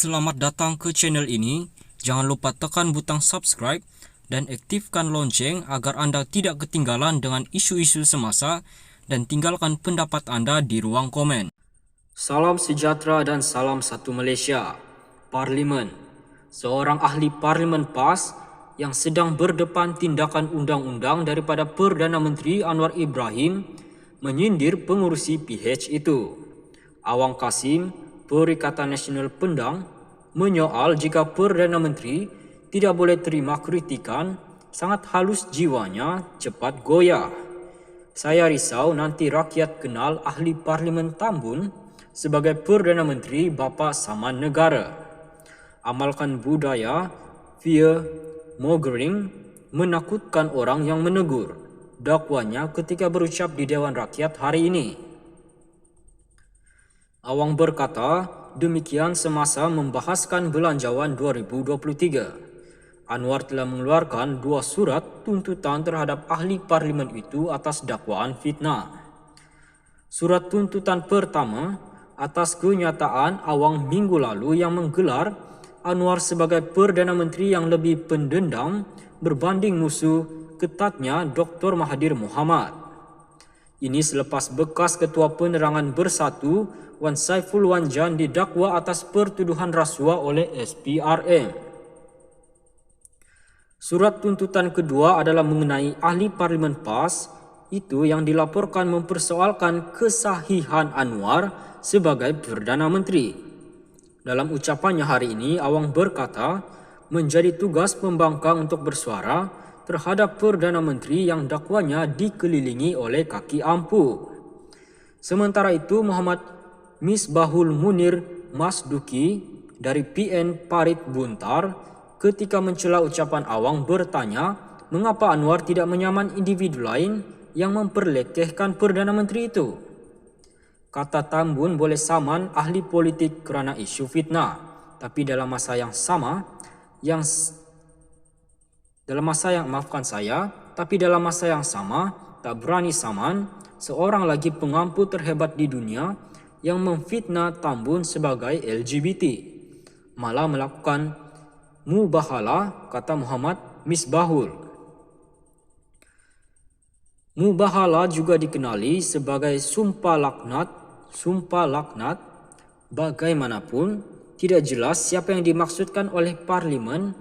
Selamat datang ke channel ini. Jangan lupa tekan butang subscribe dan aktifkan lonceng agar Anda tidak ketinggalan dengan isu-isu semasa dan tinggalkan pendapat Anda di ruang komen. Salam sejahtera dan salam satu Malaysia. Parlimen. Seorang ahli parlimen PAS yang sedang berdepan tindakan undang-undang daripada Perdana Menteri Anwar Ibrahim menyindir pengurusi PH itu. Awang Kasim, Perikatan Nasional Pendang, menyoal jika Perdana Menteri tidak boleh terima kritikan, sangat halus jiwanya, cepat goyah. Saya risau nanti rakyat kenal ahli Parlimen Tambun sebagai Perdana Menteri Bapa Saman Negara. Amalkan budaya fear mongering, menakutkan orang yang menegur, dakwanya ketika berucap di Dewan Rakyat hari ini. Awang berkata, demikian semasa membahaskan Belanjawan 2023. Anwar telah mengeluarkan 2 surat tuntutan terhadap ahli parlimen itu atas dakwaan fitnah. Surat tuntutan pertama atas kenyataan Awang minggu lalu yang menggelar Anwar sebagai Perdana Menteri yang lebih pendendam berbanding musuh ketatnya Dr. Mahathir Mohamad. Ini selepas bekas Ketua Penerangan Bersatu Wan Saiful Wan Jan didakwa atas pertuduhan rasuah oleh SPRM. Surat tuntutan kedua adalah mengenai ahli parlimen PAS itu yang dilaporkan mempersoalkan kesahihan Anwar sebagai Perdana Menteri. Dalam ucapannya hari ini, Awang berkata menjadi tugas pembangkang untuk bersuara terhadap Perdana Menteri yang dakwanya dikelilingi oleh kaki ampuh. Sementara itu, Muhammad Misbahul Munir Masduki dari PN Parit Buntar ketika mencela ucapan Awang bertanya mengapa Anwar tidak menyaman individu lain yang memperlekehkan Perdana Menteri itu. Kata Tambun boleh saman ahli politik kerana isu fitnah, tapi dalam masa yang sama tak berani saman seorang lagi pengampu terhebat di dunia yang memfitnah Tambun sebagai LGBT, malah melakukan mubahalah, kata Muhammad Misbahul. Mubahalah juga dikenali sebagai sumpah laknat. Bagaimanapun, tidak jelas siapa yang dimaksudkan oleh Parlimen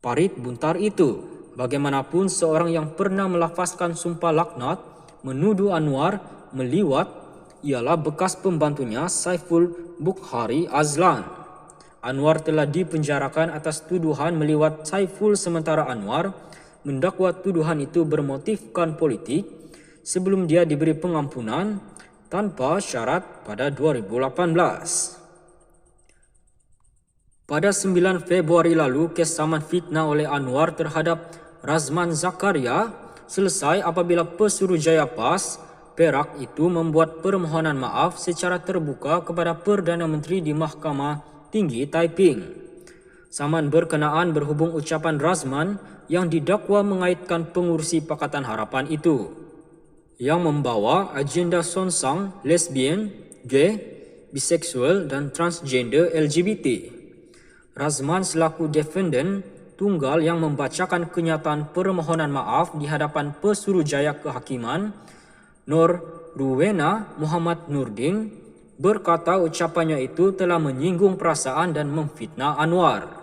Parit Buntar itu. Bagaimanapun, seorang yang pernah melafazkan sumpah laknat menuduh Anwar meliwat ialah bekas pembantunya Saiful Bukhari Azlan. Anwar telah dipenjarakan atas tuduhan meliwat Saiful sementara Anwar mendakwa tuduhan itu bermotifkan politik sebelum dia diberi pengampunan tanpa syarat pada 2018. Pada 9 Februari lalu, kes saman fitnah oleh Anwar terhadap Razman Zakaria selesai apabila Pesuruhjaya PAS Perak itu membuat permohonan maaf secara terbuka kepada Perdana Menteri di Mahkamah Tinggi Taiping. Saman berkenaan berhubung ucapan Razman yang didakwa mengaitkan pengurusi Pakatan Harapan itu, yang membawa agenda sonsang lesbian, gay, biseksual dan transgender LGBT. Razman selaku defendant tunggal yang membacakan kenyataan permohonan maaf di hadapan Pesuruhjaya Kehakiman Nur Ruwena Muhammad Nurdin berkata ucapannya itu telah menyinggung perasaan dan memfitnah Anwar.